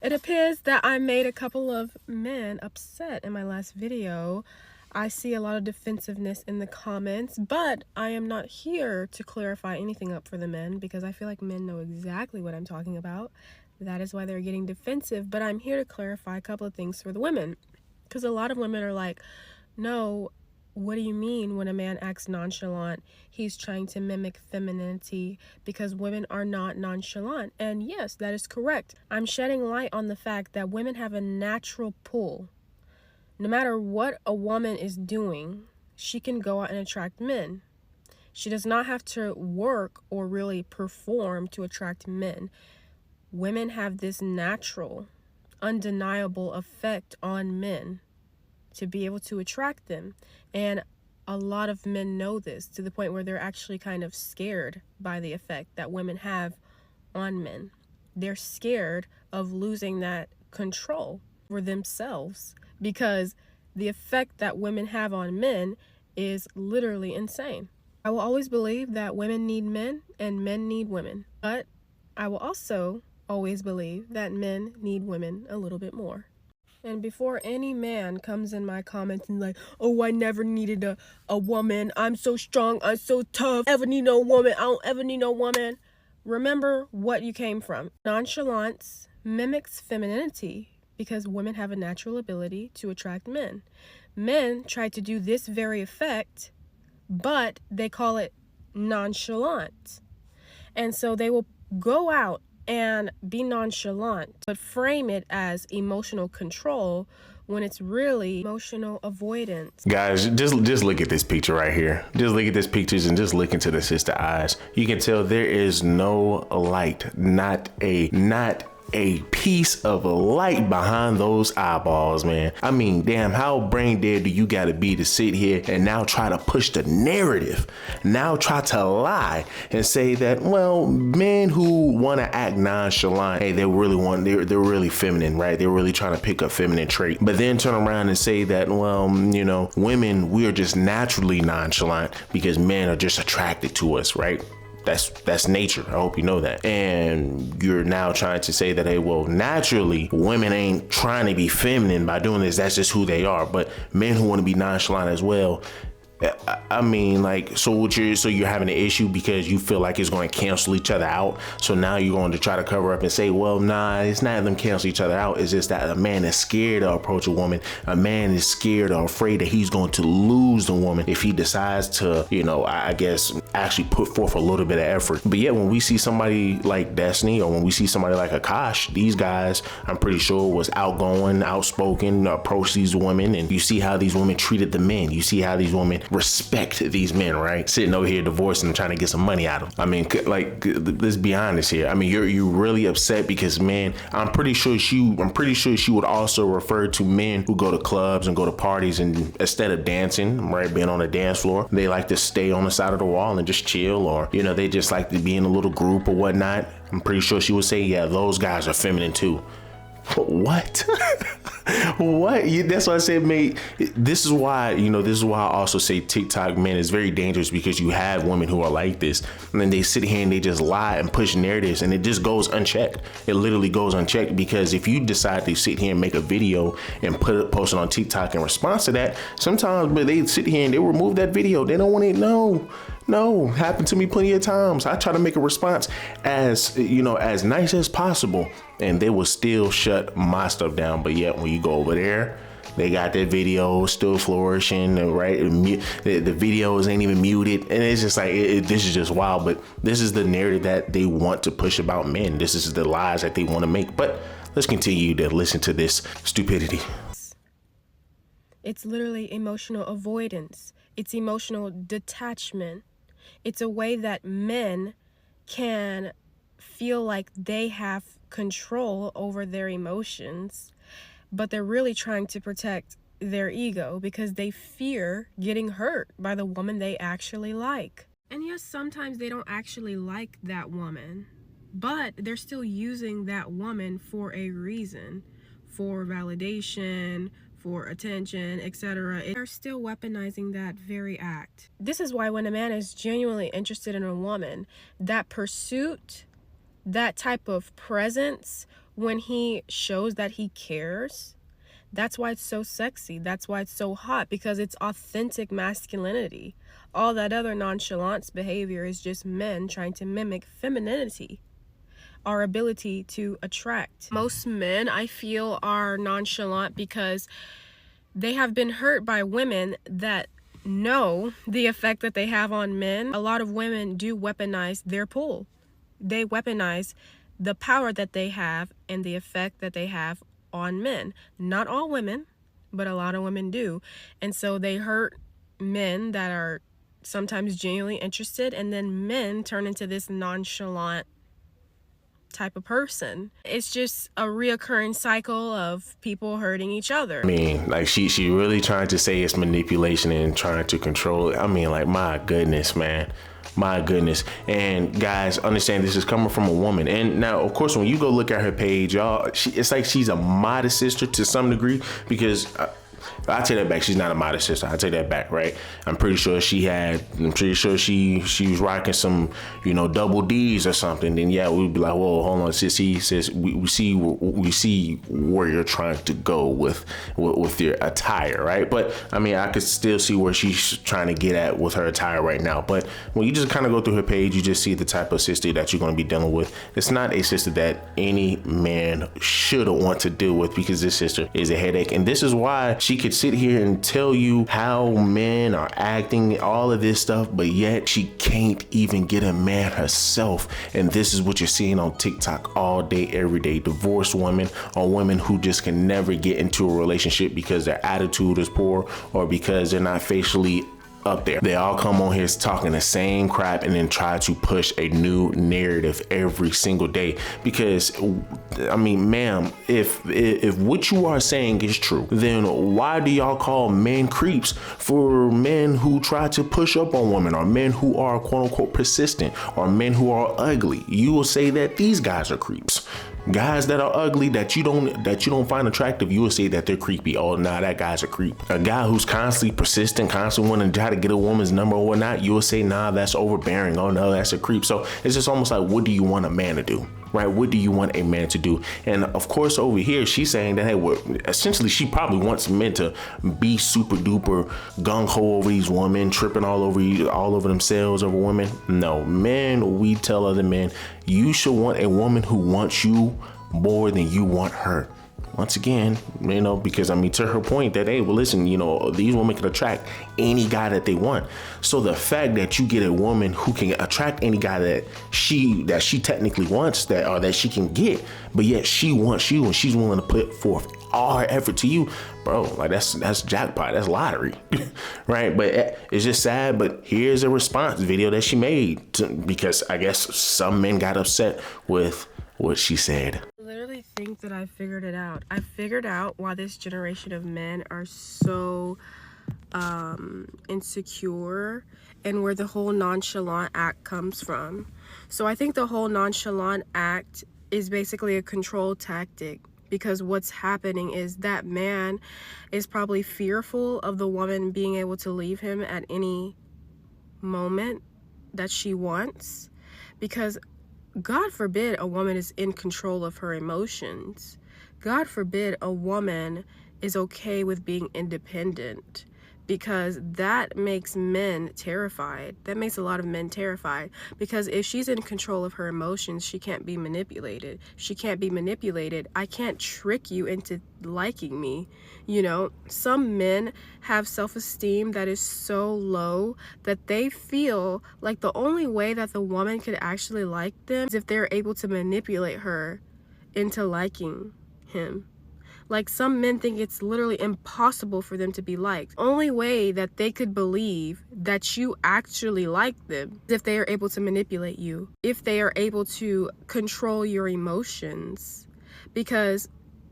It appears that I made a couple of men upset in my last video. I see a lot of defensiveness in the comments, but I am not here to clarify anything up for the men because I feel like men know exactly what I'm talking about. That is why they're getting defensive, but I'm here to clarify a couple of things for the women. Because a lot of women are like, no, what do you mean when a man acts nonchalant? He's trying to mimic femininity because women are not nonchalant. And yes, that is correct. I'm shedding light on the fact that women have a natural pull. No matter what a woman is doing, she can go out and attract men. She does not have to work or really perform to attract men. Women have this natural, undeniable effect on men to be able to attract them. And a lot of men know this to the point where they're actually kind of scared by the effect that women have on men. They're scared of losing that control for themselves because the effect that women have on men is literally insane. I will always believe that women need men and men need women, but I will also always believe that men need women a little bit more. And before any man comes in my comments and like, oh, I never needed a woman, I'm so strong, I'm so tough, ever need no woman, I don't ever need no woman. Remember what you came from. Nonchalance mimics femininity because women have a natural ability to attract men. Men try to do this very effect, but they call it nonchalant. And so they will go out and be nonchalant, but frame it as emotional control when it's really emotional avoidance. Guys, just look at this picture right here. Just look at this pictures and just look into the sister eyes. You can tell there is no light, not a piece of light behind those eyeballs, man. I mean, damn, how brain dead do you gotta be to sit here and now try to push the narrative? Now try to lie and say that, well, men who wanna act nonchalant, hey, they're really feminine, right? They're really trying to pick up feminine trait. But then turn around and say that, well, you know, women, we are just naturally nonchalant because men are just attracted to us, right? That's nature. I hope you know that. And you're now trying to say that, hey, well, naturally, women ain't trying to be feminine by doing this. That's just who they are. But men who want to be nonchalant as well, I mean, like, so you're having an issue because you feel like it's going to cancel each other out. So now you're going to try to cover up and say, well, nah, it's not them cancel each other out. It's just that a man is scared to approach a woman. A man is scared or afraid that he's going to lose the woman if he decides to, you know, I guess actually put forth a little bit of effort. But yet when we see somebody like Destiny or when we see somebody like Akash, these guys, I'm pretty sure was outgoing, outspoken, approach these women. And you see how these women treated the men. You see how these women respect these men, right? Sitting over here divorcing and trying to get some money out of them. I mean, like, let's be honest here. I mean, you're really upset because, man, I'm pretty sure she would also refer to men who go to clubs and go to parties and instead of dancing, right, being on a dance floor, they like to stay on the side of the wall and just chill, or, you know, they just like to be in a little group or whatnot. I'm pretty sure she would say, yeah, those guys are feminine too. What? What? That's why I said, mate, this is why I also say TikTok, man, is very dangerous because you have women who are like this and then they sit here and they just lie and push narratives and it just goes unchecked. It literally goes unchecked because if you decide to sit here and make a video and post it on TikTok in response to that, sometimes but they sit here and they remove that video. They don't want it. No, happened to me plenty of times. I try to make a response as, you know, as nice as possible and they will still shut my stuff down. But yet when you go over there, they got that video still flourishing, right? The videos ain't even muted. And it's just like, this is just wild. But this is the narrative that they want to push about men. This is the lies that they want to make. But let's continue to listen to this stupidity. It's literally emotional avoidance. It's emotional detachment. It's a way that men can feel like they have control over their emotions, but they're really trying to protect their ego because they fear getting hurt by the woman they actually like. And yes, sometimes they don't actually like that woman, but they're still using that woman for a reason, for validation, for attention, etc. They're still weaponizing that very act. This is why when a man is genuinely interested in a woman, that pursuit, that type of presence when he shows that he cares, that's why it's so sexy. That's why it's so hot, because it's authentic masculinity. All that other nonchalance behavior is just men trying to mimic femininity, our ability to attract. Most men, I feel, are nonchalant because they have been hurt by women that know the effect that they have on men. A lot of women do weaponize their pull. They weaponize the power that they have and the effect that they have on men. Not all women, but a lot of women do. And so they hurt men that are sometimes genuinely interested, and then men turn into this nonchalant type of person. It's just a reoccurring cycle of people hurting each other. I mean, like she really trying to say it's manipulation and trying to control it. I mean, like, my goodness, man. My goodness. And guys, understand this is coming from a woman. And now, of course, when you go look at her page, y'all, it's like she's a modest sister to some degree, because I take that back. She's not a modest sister. I take that back, right? I'm pretty sure she was rocking some, double D's or something. Then yeah, we'd be like, whoa, hold on, sis, we see where you're trying to go with your attire, right? But I mean, I could still see where she's trying to get at with her attire right now. But when you just kind of go through her page, you just see the type of sister that you're going to be dealing with. It's not a sister that any man should want to deal with, because this sister is a headache. And this is why she could sit here and tell you how men are acting, all of this stuff, but yet she can't even get a man herself. And this is what you're seeing on TikTok all day, every day. Divorced women, or women who just can never get into a relationship because their attitude is poor, or because they're not facially up there. They all come on here talking the same crap and then try to push a new narrative every single day. Because I mean, ma'am, if what you are saying is true, then why do y'all call men creeps for men who try to push up on women, or men who are quote unquote persistent, or men who are ugly? You will say that these guys are creeps. Guys that are ugly, that you don't find attractive, you will say that they're creepy. Oh, nah, that guy's a creep. A guy who's constantly persistent, constantly wanting to try to get a woman's number or whatnot, you will say, nah, that's overbearing. Oh no, that's a creep. So it's just almost like, what do you want a man to do? Right? What do you want a man to do? And of course, over here, she's saying that, hey, essentially, she probably wants men to be super duper gung ho over these women, tripping all over themselves over women. No, men, we tell other men, you should want a woman who wants you more than you want her. Once again, because I mean, to her point that, hey, well, listen, these women can attract any guy that they want. So the fact that you get a woman who can attract any guy that she technically wants, that she can get, but yet she wants you and she's willing to put forth all her effort to you, bro, like that's jackpot, that's lottery. Right? But it's just sad. But here's a response video that she made because I guess some men got upset with what she said. Literally think that I figured it out. I figured out why this generation of men are so insecure, and where the whole nonchalant act comes from. So I think the whole nonchalant act is basically a control tactic, because what's happening is that man is probably fearful of the woman being able to leave him at any moment that she wants, because God forbid a woman is in control of her emotions. God forbid a woman is okay with being independent, because that makes men terrified. That makes a lot of men terrified, because if she's in control of her emotions, she can't be manipulated. She can't be manipulated. I can't trick you into liking me. Some men have self-esteem that is so low that they feel like the only way that the woman could actually like them is if they're able to manipulate her into liking him. Like, some men think it's literally impossible for them to be liked. Only way that they could believe that you actually like them is if they are able to manipulate you, if they are able to control your emotions. Because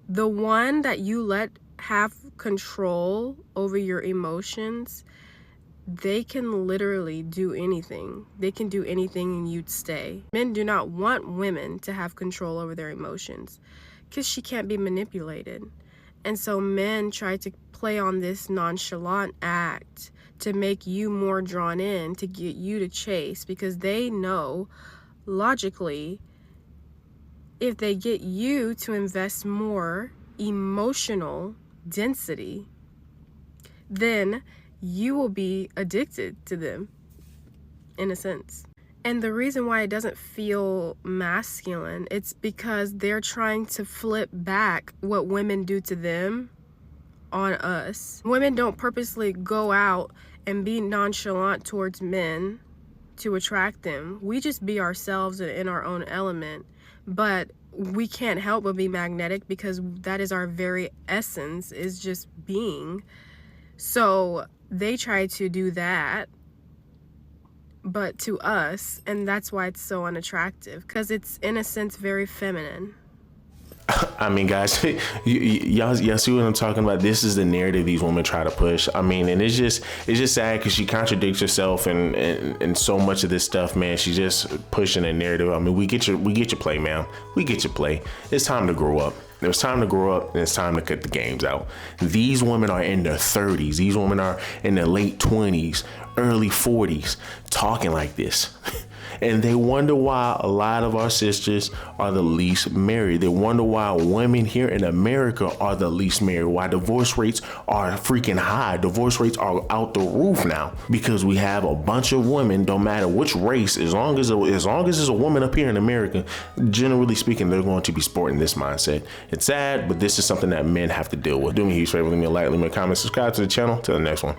the one that you let have control over your emotions, they can literally do anything. They can do anything and you'd stay. Men do not want women to have control over their emotions, because she can't be manipulated. And so men try to play on this nonchalant act to make you more drawn in, to get you to chase, because they know logically if they get you to invest more emotional density, then you will be addicted to them, in a sense. And the reason why it doesn't feel masculine, it's because they're trying to flip back what women do to them on us. Women don't purposely go out and be nonchalant towards men to attract them. We just be ourselves and in our own element, but we can't help but be magnetic because that is our very essence, is just being. So they try to do that, but to us, and that's why it's so unattractive, because it's in a sense very feminine. I mean, guys, y'all see what I'm talking about? This is the narrative these women try to push. I mean, and it's just sad because she contradicts herself and so much of this stuff, man. She's just pushing a narrative. I mean, we get your play, man. We get your play. It's time to grow up. It's time to grow up, and it's time to cut the games out. These women are in their 30s. These women are in their late 20s, early 40s, talking like this. And they wonder why a lot of our sisters are the least married. They wonder why women here in America are the least married, why divorce rates are freaking high. Divorce rates are out the roof now because we have a bunch of women, don't matter which race, as long as there's a woman up here in America, generally speaking, they're going to be sporting this mindset. It's sad, but this is something that men have to deal with. Do me a huge favor, leave me a like, leave me a comment, subscribe to the channel. Till the next one.